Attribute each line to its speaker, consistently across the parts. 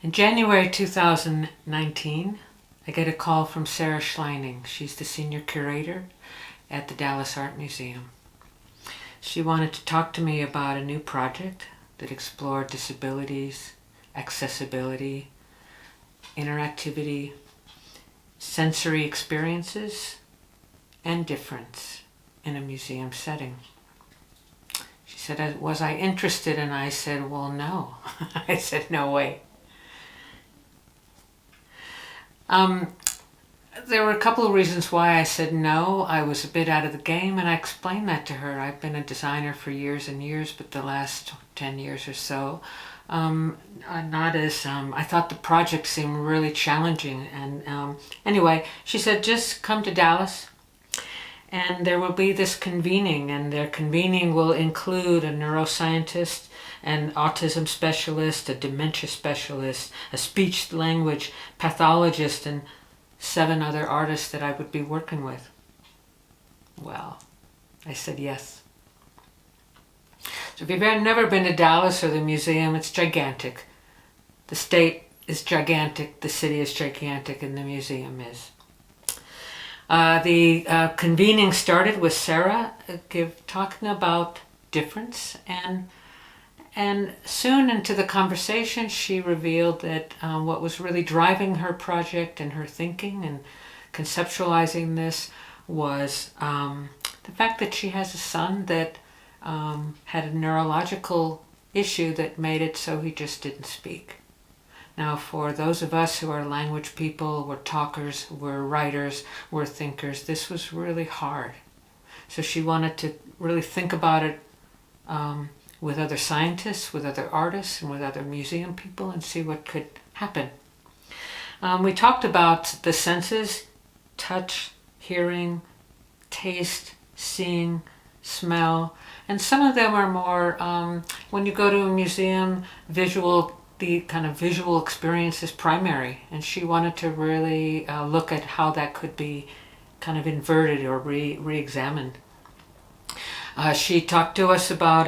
Speaker 1: In January 2019, I get a call from Sarah Schleining. She's the senior curator at the Dallas Art Museum. She wanted to talk to me about a new project that explored disabilities, accessibility, interactivity, sensory experiences, and difference in a museum setting. She said, was I interested? And I said, well, no. I said, no way. There were a couple of reasons why I said no. I was a bit out of the game, and I explained that to her. I've been a designer for years and years, but the last 10 years or so, not as, I thought the project seemed really challenging. And anyway, she said, just come to Dallas, and there will be this convening, and their convening will include a neuroscientist, an autism specialist, a dementia specialist, a speech language pathologist, and 7 other artists that I would be working with. Well, I said yes. So if you've never been to Dallas or the museum, it's gigantic. The state is gigantic, the city is gigantic, and the museum is. The convening started with Sarah talking about difference, and soon into the conversation she revealed that what was really driving her project and her thinking and conceptualizing this was the fact that she has a son that had a neurological issue that made it so he just didn't speak. Now, for those of us who are language people, we're talkers, we're writers, we're thinkers, this was really hard. So she wanted to really think about it with other scientists, with other artists, and with other museum people, and see what could happen. We talked about the senses: touch, hearing, taste, seeing, smell, and some of them are more, when you go to a museum, the kind of visual experience is primary, and she wanted to really look at how that could be kind of inverted or re-examined. She talked to us about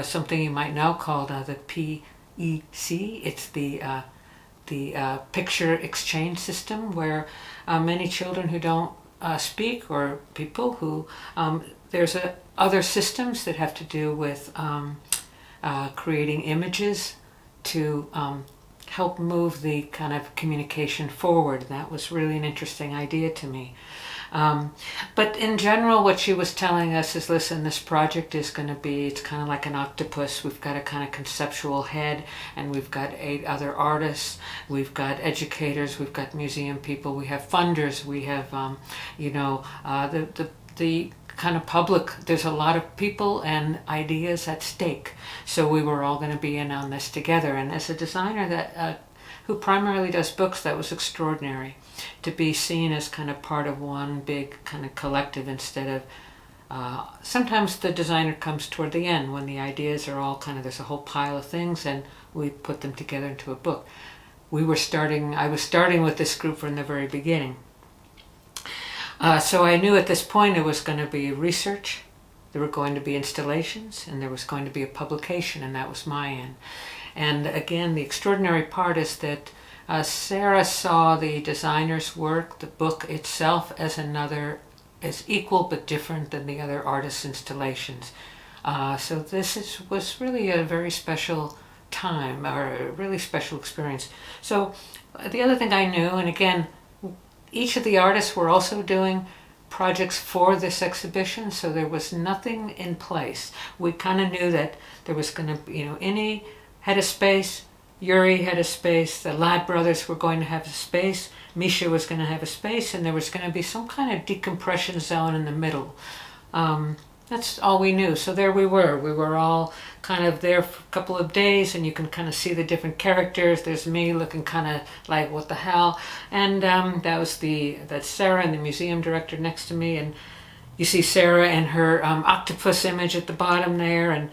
Speaker 1: something you might know called the PEC. It's the picture exchange system, where many children who don't speak, or people who there's other systems that have to do with creating images to help move the kind of communication forward. That was really an interesting idea to me. But in general, what she was telling us is, listen, this project is going to be, it's kind of like an octopus. We've got a kind of conceptual head, and we've got 8 other artists, we've got educators, we've got museum people, we have funders, we have, the kind of public. There's a lot of people and ideas at stake. So we were all going to be in on this together. And as a designer that who primarily does books, that was extraordinary, to be seen as kind of part of one big kind of collective, instead of sometimes the designer comes toward the end when the ideas are all kind of, there's a whole pile of things and we put them together into a book. I was starting with this group from the very beginning. So I knew at this point it was going to be research, there were going to be installations, and there was going to be a publication, and that was my end. And again, the extraordinary part is that Sarah saw the designer's work, the book itself, as equal but different than the other artists' installations. So this was really a very special time, or a really special experience. So the other thing I knew, and again, each of the artists were also doing projects for this exhibition, so there was nothing in place. We kind of knew that there was going to be, Inni had a space, Yuri had a space, the Ladd brothers were going to have a space, Misha was going to have a space, and there was going to be some kind of decompression zone in the middle. That's all we knew. So there we were. We were all kind of there for a couple of days, and you can kind of see the different characters. There's me looking kind of like, what the hell? And that's Sarah and the museum director next to me, and you see Sarah and her octopus image at the bottom there, and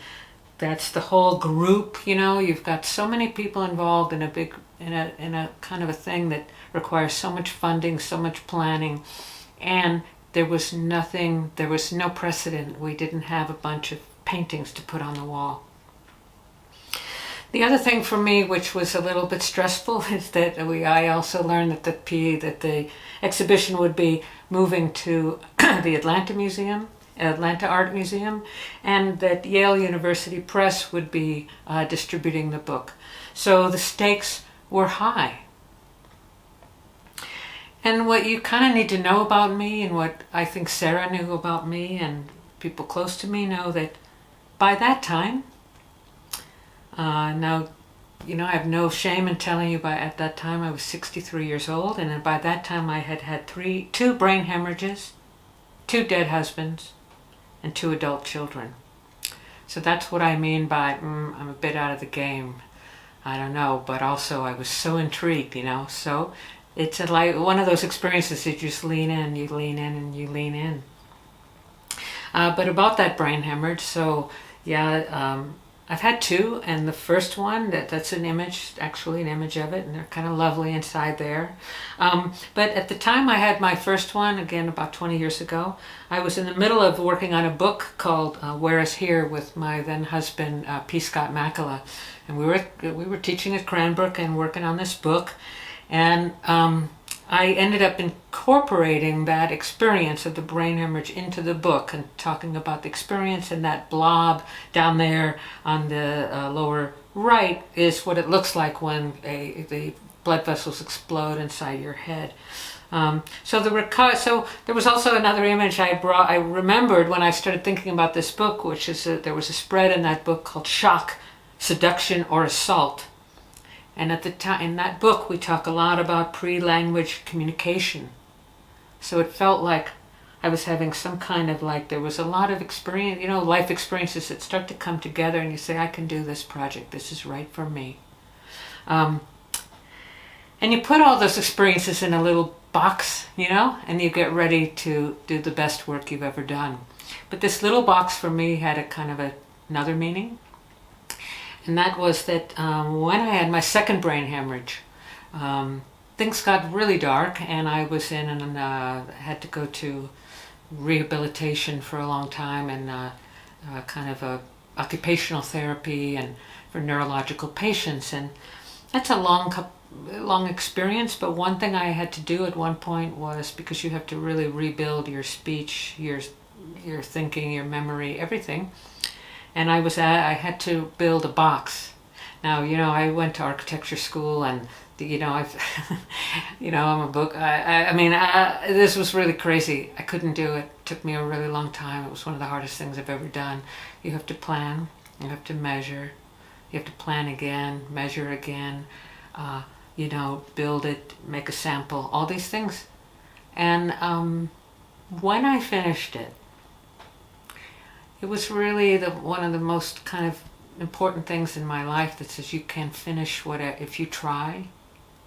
Speaker 1: that's the whole group. You've got so many people involved in a kind of a thing that requires so much funding, so much planning, and there was no precedent. We didn't have a bunch of paintings to put on the wall. The other thing for me, which was a little bit stressful, is that I also learned that the exhibition would be moving to the Atlanta Art Museum, and that Yale University Press would be distributing the book. So the stakes were high. And what you kind of need to know about me, and what I think Sarah knew about me, and people close to me know, that by that time, now, I have no shame in telling you, at that time I was 63 years old, and by that time I had had two brain hemorrhages, 2 dead husbands, and 2 adult children. So that's what I mean by I'm a bit out of the game. I don't know, but also I was so intrigued, so it's like one of those experiences that you just lean in, and you lean in. But about that brain hemorrhage, so yeah, I've had 2, and the first one, that's an image of it, and they're kind of lovely inside there. But at the time I had my first one, again about 20 years ago, I was in the middle of working on a book called Where Is Here with my then husband, P. Scott Makela, and we were teaching at Cranbrook and working on this book, and I ended up incorporating that experience of the brain hemorrhage into the book, and talking about the experience, and that blob down there on the lower right is what it looks like when the blood vessels explode inside your head. So there was also another image I remembered when I started thinking about this book, which is there was a spread in that book called Shock, Seduction, or Assault. And at the time, in that book, we talk a lot about pre-language communication. So it felt like I was having some kind of, like, there was a lot of experience, life experiences that start to come together, and you say, I can do this project. This is right for me. And you put all those experiences in a little box, and you get ready to do the best work you've ever done. But this little box for me had a kind of another meaning. And that was that when I had my second brain hemorrhage, things got really dark, and I was in and had to go to rehabilitation for a long time, and kind of occupational therapy and for neurological patients. And that's a long experience, but one thing I had to do at one point was, because you have to really rebuild your speech, your thinking, your memory, everything. And I had to build a box. Now, I went to architecture school, and I've, I'm a book. This was really crazy. I couldn't do it. It took me a really long time. It was one of the hardest things I've ever done. You have to plan. You have to measure. You have to plan again, measure again. Build it, make a sample. All these things. And when I finished it, it was really one of the most kind of important things in my life that says you can finish whatever. If you try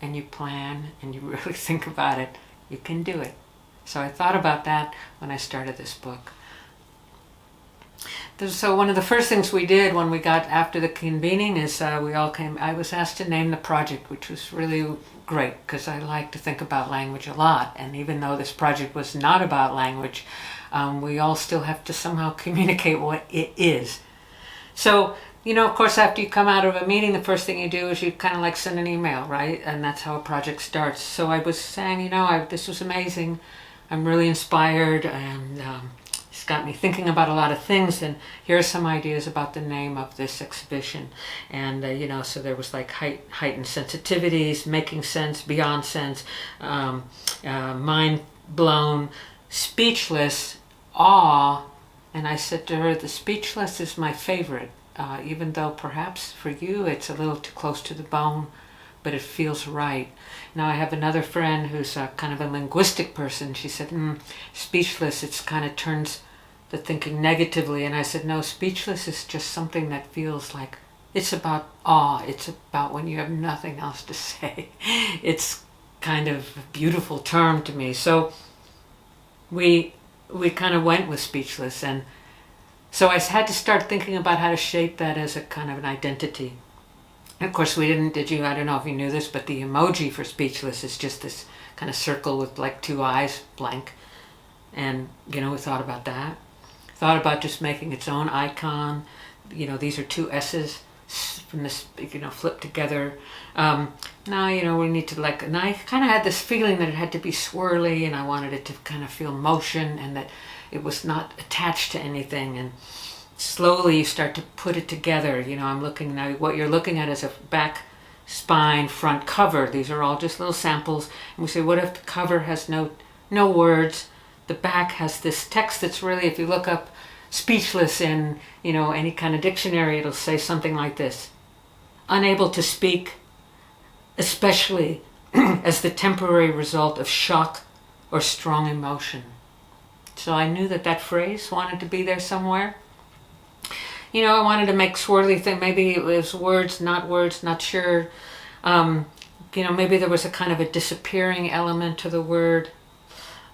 Speaker 1: and you plan and you really think about it, you can do it. So I thought about that when I started this book. So one of the first things we did when we got after the convening is I was asked to name the project, which was really great because I like to think about language a lot. And even though this project was not about language, we all still have to somehow communicate what it is. So, of course, after you come out of a meeting, the first thing you do is you kind of like send an email, right? And that's how a project starts. So I was saying, this was amazing. I'm really inspired, and it's got me thinking about a lot of things. And here are some ideas about the name of this exhibition. And, so there was like heightened sensitivities, making sense, beyond sense, mind blown, speechless, awe. And I said to her, the speechless is my favorite, even though perhaps for you it's a little too close to the bone, but it feels right. Now I have another friend who's kind of a linguistic person. She said, speechless, it's kind of turns the thinking negatively. And I said, no, speechless is just something that feels like it's about awe. It's about when you have nothing else to say. It's kind of a beautiful term to me. So we kind of went with speechless, and so I had to start thinking about how to shape that as a kind of an identity. And of course, I don't know if you knew this, but the emoji for speechless is just this kind of circle with like 2 eyes, blank. And, we thought about that. Thought about just making its own icon. These are 2 S's. from this, flip together. Now, we need to and I kind of had this feeling that it had to be swirly, and I wanted it to kind of feel motion, and that it was not attached to anything. And slowly you start to put it together. I'm looking now, what you're looking at is a back, spine, front, cover. These are all just little samples. And we say, what if the cover has no words? The back has this text that's really, if you look up speechless in, any kind of dictionary, it'll say something like this: unable to speak, especially as the temporary result of shock or strong emotion. So I knew that phrase wanted to be there somewhere. I wanted to make swirly thing. Maybe it was words, not sure. Maybe there was a kind of a disappearing element to the word.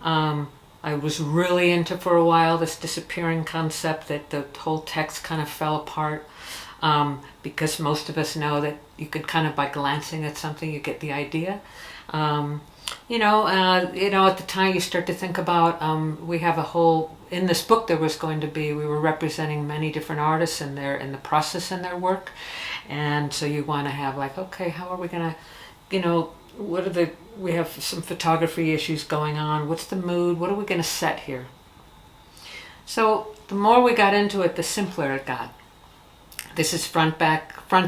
Speaker 1: I was really into for a while this disappearing concept, that the whole text kind of fell apart, because most of us know that you could kind of, by glancing at something, you get the idea. At the time you start to think about, we have a whole, in this book we were representing many different artists in the process in their work. And so you want to have okay, how are we going to, we have some photography issues going on. What's the mood? What are we going to set here? So the more we got into it, the simpler it got. This is front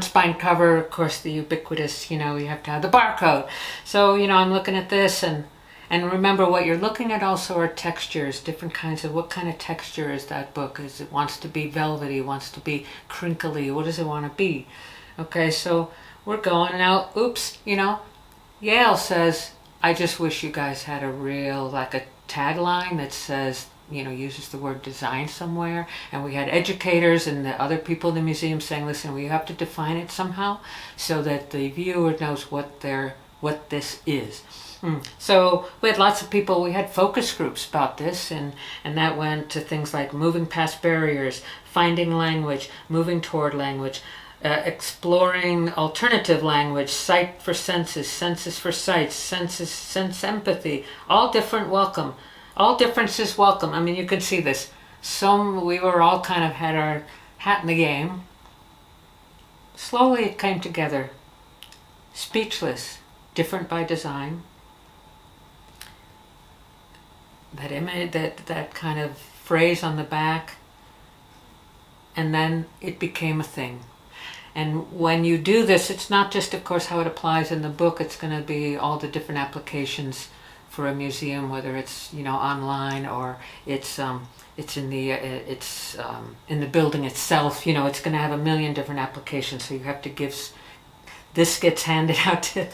Speaker 1: spine cover, of course, the ubiquitous, you have to have the barcode. So, I'm looking at this, and remember, what you're looking at also are textures, different kinds of, what kind of texture is that book? It wants to be velvety, wants to be crinkly, what does it want to be? Okay, so we're going now, oops, Yale says, I just wish you guys had a real, a tagline that says, uses the word design somewhere. And we had educators and the other people in the museum saying, listen, we have to define it somehow so that the viewer knows what this is. So we had lots of people, we had focus groups about this, and that went to things like moving past barriers, finding language, moving toward language, exploring alternative language, sight for senses, senses for sights, sense empathy, all different welcome. All differences welcome. I mean, you can see this. We were all kind of had our hat in the game. Slowly it came together. Speechless, different by design. That image, that kind of phrase on the back. And then it became a thing. And when you do this, it's not just, of course, how it applies in the book. It's going to be all the different applications for a museum, whether it's online or it's in the building itself. It's going to have a million different applications. So you have to this gets handed out to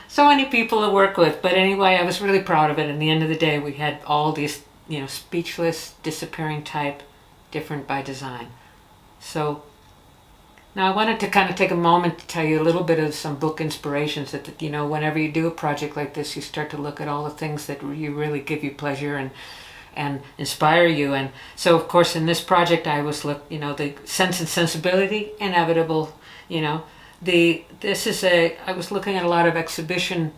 Speaker 1: so many people to work with. But anyway, I was really proud of it. And at the end of the day, we had all these speechless, disappearing type, different by design. So now I wanted to kind of take a moment to tell you a little bit of some book inspirations that, whenever you do a project like this, you start to look at all the things that you really give you pleasure and inspire you. And so, of course, in this project, I was the sense and sensibility, inevitable, I was looking at a lot of exhibition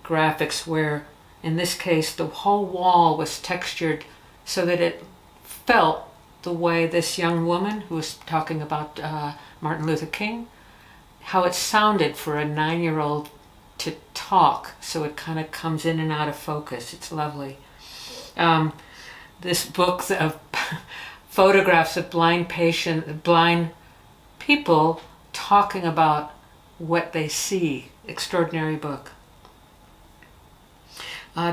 Speaker 1: graphics where, in this case, the whole wall was textured so that it felt the way this young woman who was talking about Martin Luther King, how it sounded for a 9-year-old to talk, so it kind of comes in and out of focus. It's lovely. This book of photographs of blind people talking about what they see. Extraordinary book.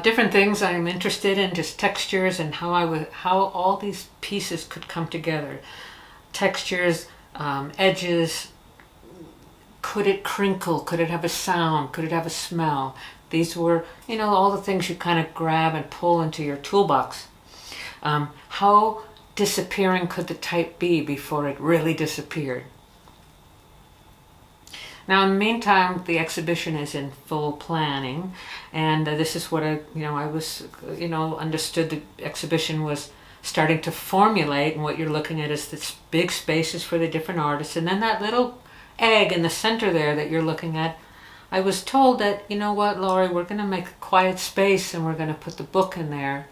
Speaker 1: Different things I'm interested in, just textures and how all these pieces could come together. Textures, edges. Could it crinkle? Could it have a sound? Could it have a smell? These were, all the things you kind of grab and pull into your toolbox. How disappearing could the type be before it really disappeared? Now, in the meantime, the exhibition is in full planning, and this is what I understood the exhibition was starting to formulate, and what you're looking at is this big spaces for the different artists, and then that little egg in the center there that you're looking at. I was told that, Laurie, we're going to make a quiet space, and we're going to put the book in there,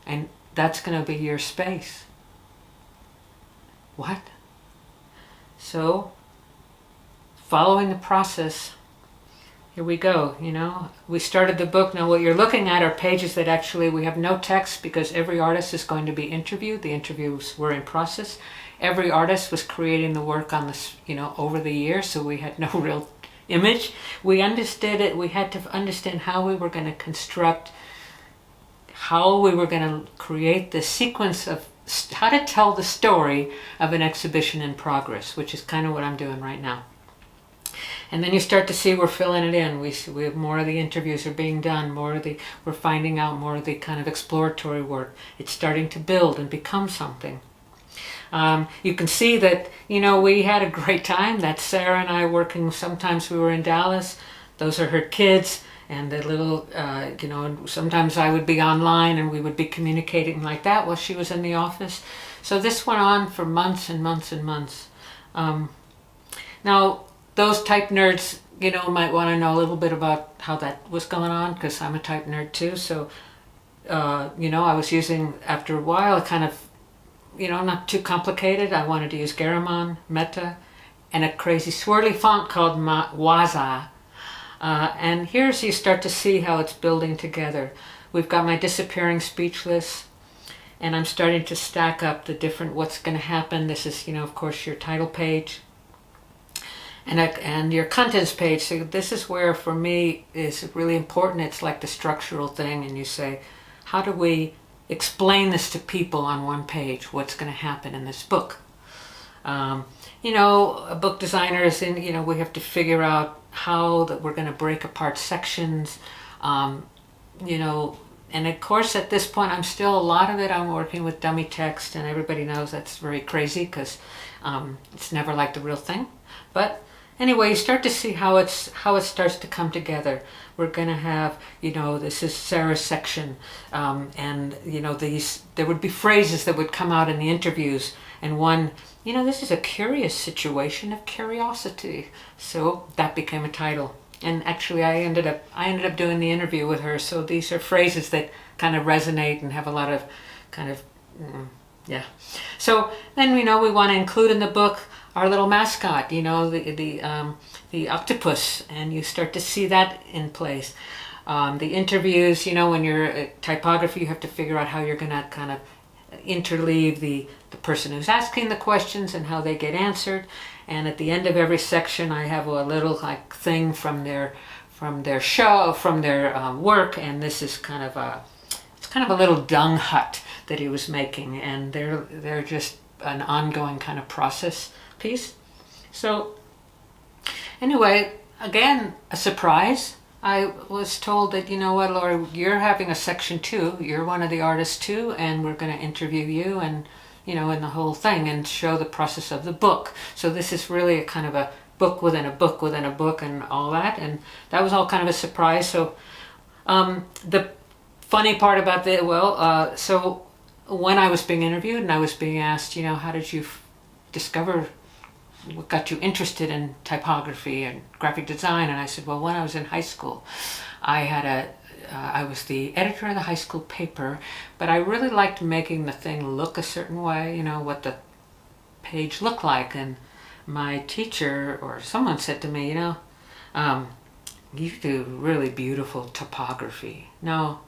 Speaker 1: and that's going to be your space. What? So following the process. Here we go, we started the book. Now what you're looking at are pages that actually we have no text, because every artist is going to be interviewed. The interviews were in process. Every artist was creating the work on this, over the years, so we had no real image. We understood it. We had to understand how we were going to construct, how we were going to create the sequence of how to tell the story of an exhibition in progress, which is kind of what I'm doing right now. And then you start to see we're filling it in. We have more of the interviews are being done, we're finding out more of the kind of exploratory work. It's starting to build and become something. You can see that, we had a great time. That's Sarah and I working. Sometimes we were in Dallas. Those are her kids. And the little, sometimes I would be online and we would be communicating like that while she was in the office. So this went on for months and months and months. Now, those type nerds, might want to know a little bit about how that was going on, because I'm a type nerd too. So, I was using, after a while, kind of, not too complicated. I wanted to use Garamond, Meta, and a crazy swirly font called Waza. And here's, you start to see how it's building together. We've got my disappearing speechless, and I'm starting to stack up the different what's going to happen. This is, of course, your title page and your contents page. So this is where, for me, is really important. It's like the structural thing, and you say, how do we explain this to people on one page? What's going to happen in this book? A book designer is in, we have to figure out how that we're going to break apart sections, and of course at this point I'm working with dummy text, and everybody knows that's very crazy, because it's never like the real thing. But anyway, you start to see how it starts to come together. We're going to have, this is Sarah's section, and there would be phrases that would come out in the interviews, and one, this is a curious situation of curiosity. So that became a title. And actually I ended up doing the interview with her. So these are phrases that kind of resonate and have a lot of kind of, yeah. So then, we want to include in the book our little mascot, the octopus, and you start to see that in place. The interviews, when you're at typography, you have to figure out how you're going to kind of interleave the person who's asking the questions and how they get answered. And at the end of every section, I have a little like thing from their show, from their work, and this is kind of a little dung hut that he was making, and they're just an ongoing kind of process piece. So anyway, again, a surprise. I was told that, Laurie, you're having a section too. You're one of the artists too, and we're going to interview you and, in the whole thing, and show the process of the book. So this is really a kind of a book within a book within a book and all that. And that was all kind of a surprise. So the funny part about so when I was being interviewed and I was being asked, how did you discover what got you interested in typography and graphic design? And I said, well, when I was in high school, I was the editor of the high school paper, but I really liked making the thing look a certain way, what the page looked like. And my teacher or someone said to me, you do really beautiful typography. No,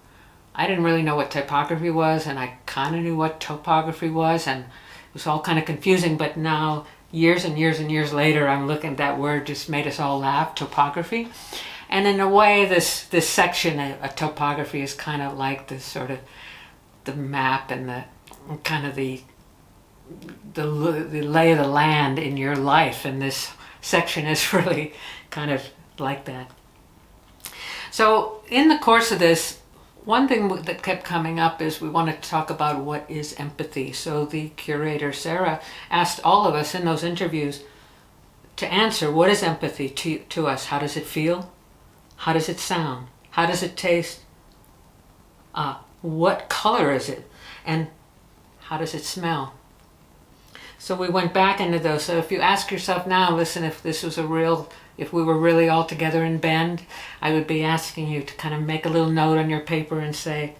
Speaker 1: I didn't really know what typography was, and I kind of knew what topography was, and it was all kind of confusing. But now, years and years and years later, I'm looking at that word, just made us all laugh, topography. And in a way, this section, a topography, is kind of like the sort of the map and the kind of the lay of the land in your life. And this section is really kind of like that. So in the course of this, one thing that kept coming up is we wanted to talk about what is empathy. So the curator, Sarah, asked all of us in those interviews to answer, what is empathy to us? How does it feel? How does it sound? How does it taste? What color is it? And how does it smell? So we went back into those. So if you ask yourself now, listen, if we were really all together in Bend, I would be asking you to kind of make a little note on your paper and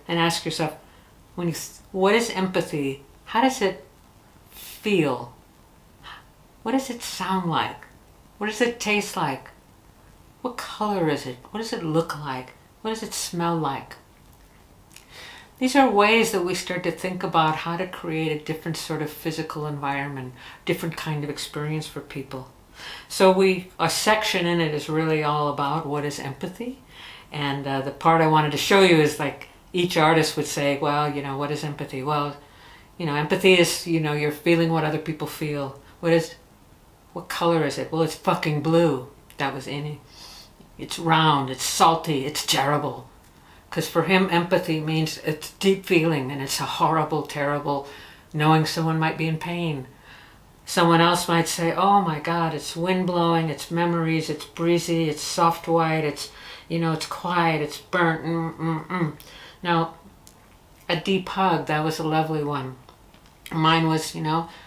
Speaker 1: ask yourself, what is empathy? How does it feel? What does it sound like? What does it taste like? What color is it? What does it look like? What does it smell like? These are ways that we start to think about how to create a different sort of physical environment, different kind of experience for people. So a section in it is really all about what is empathy. And the part I wanted to show you is like each artist would say, well, what is empathy? Well, empathy is, you're feeling what other people feel. What color is it? Well, it's fucking blue. That was in it. It's round, it's salty, it's terrible. Because for him, empathy means it's deep feeling, and it's a horrible, terrible knowing someone might be in pain. Someone else might say, oh my God, it's wind blowing, it's memories, it's breezy, it's soft white, it's quiet, it's burnt. Now, a deep hug, that was a lovely one. Mine was,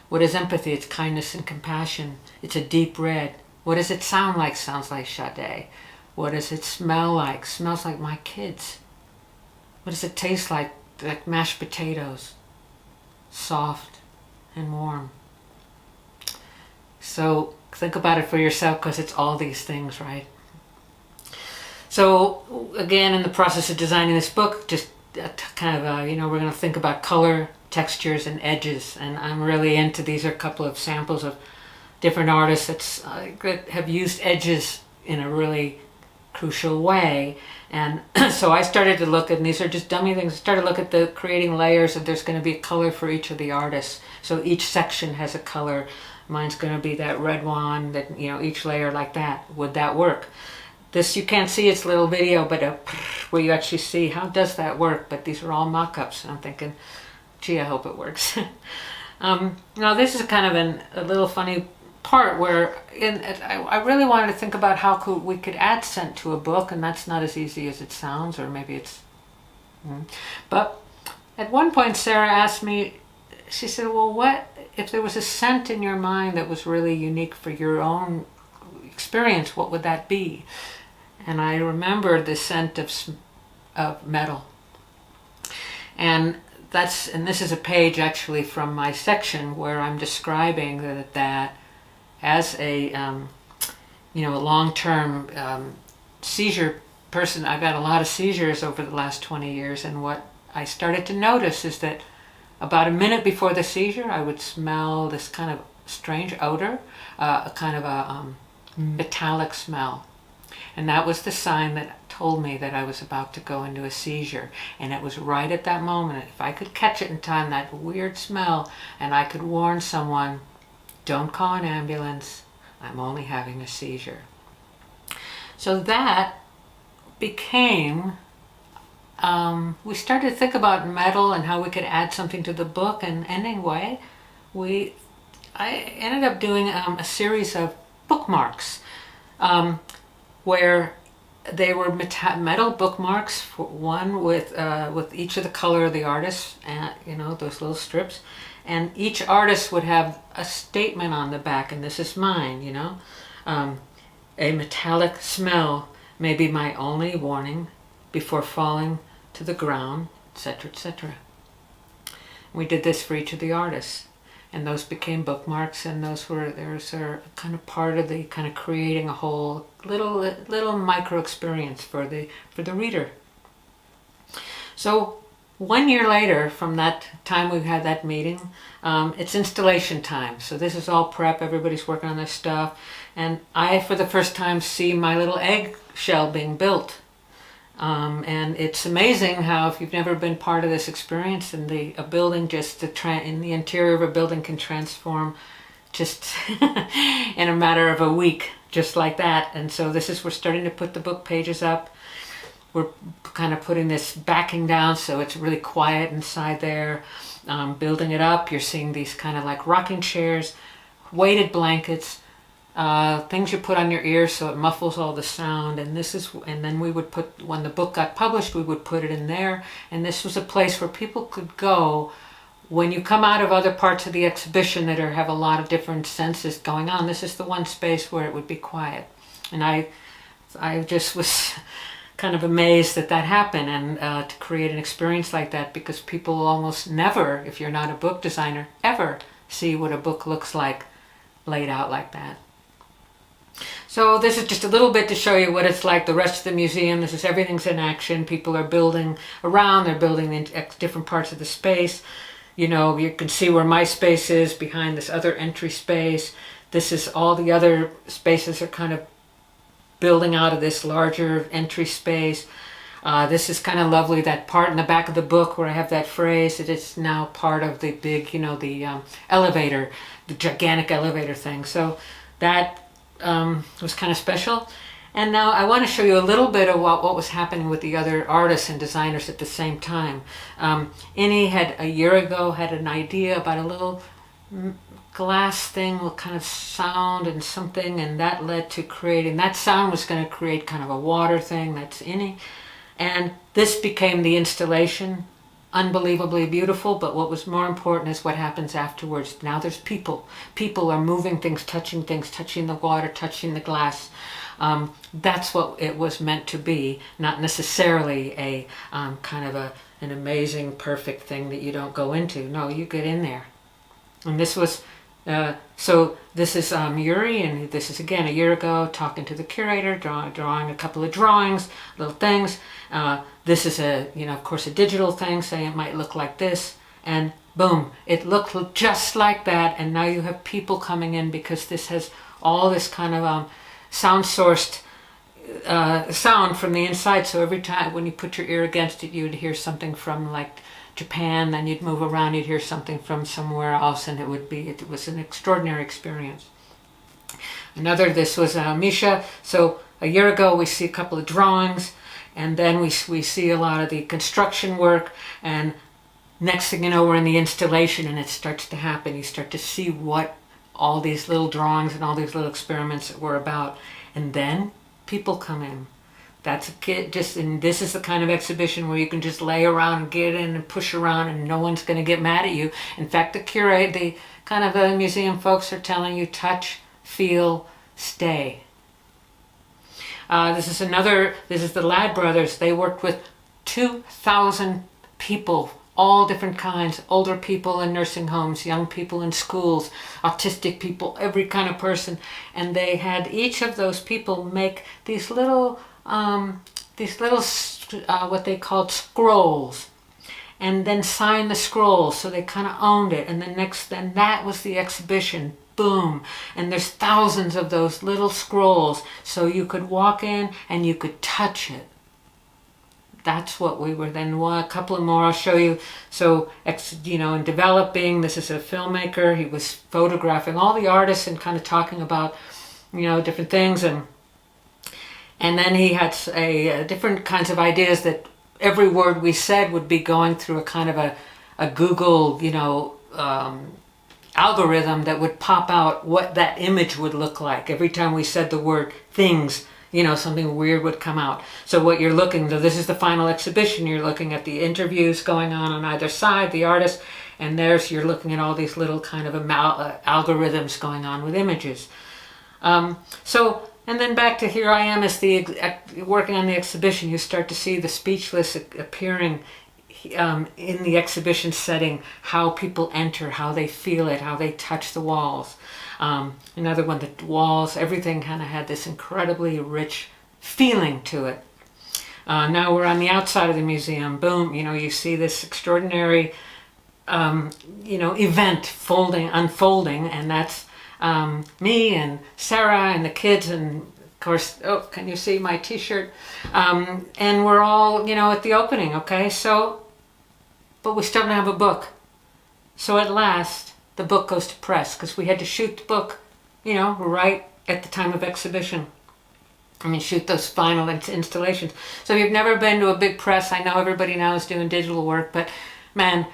Speaker 1: what is empathy? It's kindness and compassion. It's a deep red. What does it sound like? Sounds like Sade. What does it smell like? Smells like my kids. What does it taste like? Like mashed potatoes. Soft and warm. So think about it for yourself, because it's all these things, right? So again, in the process of designing this book, just kind of, we're going to think about color, textures, and edges. And I'm really into, these are a couple of samples of different artists that have used edges in a really crucial way. And so I started to look at, and these are just dummy things, I started to look at the creating layers, and there's going to be a color for each of the artists. So each section has a color. Mine's going to be that red one, that, each layer like that. Would that work? This, you can't see its little video, but where you actually see how does that work. But these are all mock-ups, and I'm thinking, gee, I hope it works. Now this is kind of a little funny part where I really wanted to think about how we could add scent to a book, and that's not as easy as it sounds, or maybe it's... But at one point Sarah asked me, she said, well, what if there was a scent in your mind that was really unique for your own experience, what would that be? And I remembered the scent of metal. And this is a page actually from my section where I'm describing that as a long-term seizure person. I've had a lot of seizures over the last 20 years, and what I started to notice is that about a minute before the seizure, I would smell this kind of strange odor, a kind of a metallic smell. And that was the sign that told me that I was about to go into a seizure. And it was right at that moment. If I could catch it in time, that weird smell, and I could warn someone, don't call an ambulance, I'm only having a seizure. So that became, we started to think about metal and how we could add something to the book. And anyway, I ended up doing a series of bookmarks where they were metal bookmarks, one with each of the color of the artist, those little strips, and each artist would have a statement on the back, and this is mine, a metallic smell may be my only warning before falling to the ground, etc., etc. We did this for each of the artists. And those became bookmarks, and those are kind of part of the kind of creating a whole little micro experience for the reader. So 1 year later from that time we had that meeting, it's installation time. So this is all prep, everybody's working on their stuff, and I for the first time see my little eggshell being built. And it's amazing how, if you've never been part of this experience, and a building in the interior of a building can transform just in a matter of a week, just like that. And so we're starting to put the book pages up. We're kind of putting this backing down so it's really quiet inside there. Building it up, you're seeing these kind of like rocking chairs, weighted blankets, things you put on your ears so it muffles all the sound, and then we would put, when the book got published, we would put it in there, and this was a place where people could go when you come out of other parts of the exhibition that have a lot of different senses going on. This is the one space where it would be quiet, and I just was kind of amazed that happened, and to create an experience like that, because people almost never, if you're not a book designer, ever see what a book looks like laid out like that. So this is just a little bit to show you what it's like the rest of the museum. This is everything's in action. People are building around. They're building in different parts of the space. You know, you can see where my space is behind this other entry space. This is all the other spaces are kind of building out of this larger entry space. This is kind of lovely, that part in the back of the book where I have that phrase. It is now part of the big, you know, the elevator, the gigantic elevator thing. So that was kind of special. And now I want to show you a little bit of what was happening with the other artists and designers at the same time. Innie had a year ago had an idea about a little glass thing with kind of sound and something, and that led to creating, that sound was going to create kind of a water thing. That's Innie. And this became the installation. Unbelievably beautiful, but what was more important is what happens afterwards. Now there's people. People are moving things, touching the water, touching the glass. That's what it was meant to be, not necessarily a kind of an amazing, perfect thing that you don't go into. No, you get in there. And this was, so this is Yuri, and this is again a year ago, talking to the curator, drawing a couple of drawings, little things. This is a, you know, of course, a digital thing, saying it might look like this, and boom, it looked just like that. And now you have people coming in because this has all this kind of sound sourced sound from the inside. So every time when you put your ear against it, you'd hear something from like Japan, then you'd move around, you'd hear something from somewhere else, and it was an extraordinary experience. This was Misha. So a year ago we see a couple of drawings, and then we see a lot of the construction work, and next thing you know, we're in the installation, and it starts to happen. You start to see what all these little drawings and all these little experiments were about, and then people come in. That's a kid and this is the kind of exhibition where you can just lay around and get in and push around, and no one's going to get mad at you. In fact, the kind of the museum folks are telling you, touch, feel, stay. This is the Ladd brothers. They worked with 2,000 people, all different kinds, older people in nursing homes, young people in schools, autistic people, every kind of person. And they had each of those people make these little what they called scrolls, and then sign the scrolls. So they kind of owned it. And then that was the exhibition. Boom. And there's thousands of those little scrolls, so you could walk in and you could touch it. That's what we were then. A couple of more I'll show you. So, you know, in developing, this is a filmmaker. He was photographing all the artists and kind of talking about, you know, different things. And then he had different kinds of ideas that every word we said would be going through a kind of a Google, you know, algorithm that would pop out what that image would look like. Every time we said the word things, you know, something weird would come out. So what you're looking, this is the final exhibition, you're looking at the interviews going on either side, the artist, and you're looking at all these little kind of algorithms going on with images. And then back to here I am as working on the exhibition. You start to see the speechless appearing in the exhibition setting, how people enter, how they feel it, how they touch the walls. Another one, the walls, everything kind of had this incredibly rich feeling to it. Now we're on the outside of the museum. Boom, you know, you see this extraordinary, you know, event unfolding, and that's me and Sarah and the kids, and of course, oh, can you see my t-shirt? And we're all, you know, at the opening, okay? So, but we still don't have a book. So at last, the book goes to press, because we had to shoot the book, you know, right at the time of exhibition. I mean, shoot those final installations. So if you've never been to a big press, I know everybody now is doing digital work, but man,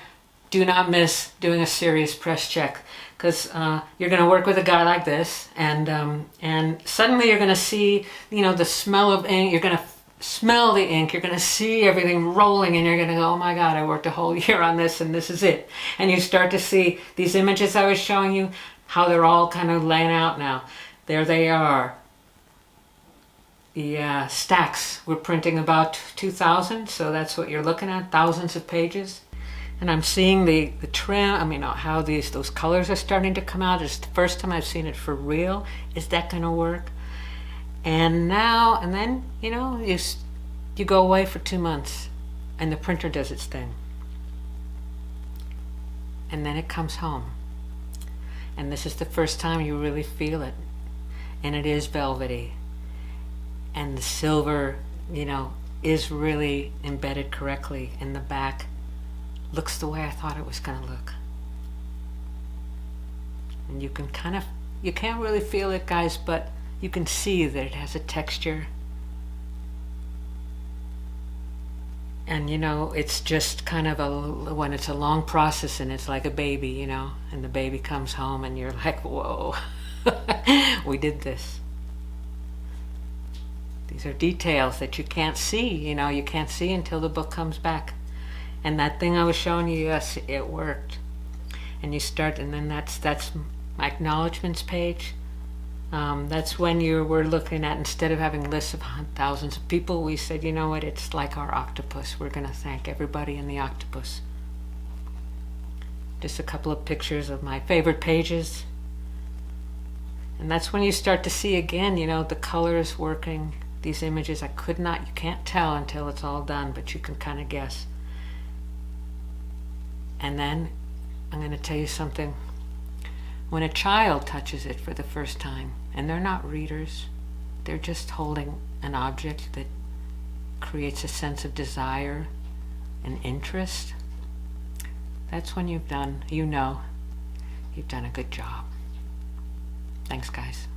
Speaker 1: do not miss doing a serious press check. Because you're going to work with a guy like this, and suddenly you're going to see, you know, the smell of ink. You're going to smell the ink. You're going to see everything rolling, and you're going to go, oh my God, I worked a whole year on this, and this is it. And you start to see these images I was showing you, how they're all kind of laying out now. There they are. Yeah, stacks. We're printing about 2,000, so that's what you're looking at, thousands of pages. And I'm seeing the trim, I mean, how those colors are starting to come out. It's the first time I've seen it for real. Is that going to work? And then, you go away for 2 months and the printer does its thing. And then it comes home. And this is the first time you really feel it. And it is velvety. And the silver, is really embedded correctly in the back. Looks the way I thought it was going to look. And you can't really feel it, guys, but you can see that it has a texture. And it's just kind of when it's a long process and it's like a baby, and the baby comes home and you're like, whoa, we did this. These are details that you can't see, you can't see until the book comes back. And that thing I was showing you, yes, it worked. And you start, and then that's my acknowledgements page. That's when we're looking at, instead of having lists of thousands of people, we said, you know what, it's like our octopus. We're going to thank everybody in the octopus. Just a couple of pictures of my favorite pages. And that's when you start to see again, the colors working. These images, you can't tell until it's all done, but you can kind of guess. And then I'm going to tell you something. When a child touches it for the first time, and they're not readers, they're just holding an object that creates a sense of desire and interest, that's when you've done a good job. Thanks, guys.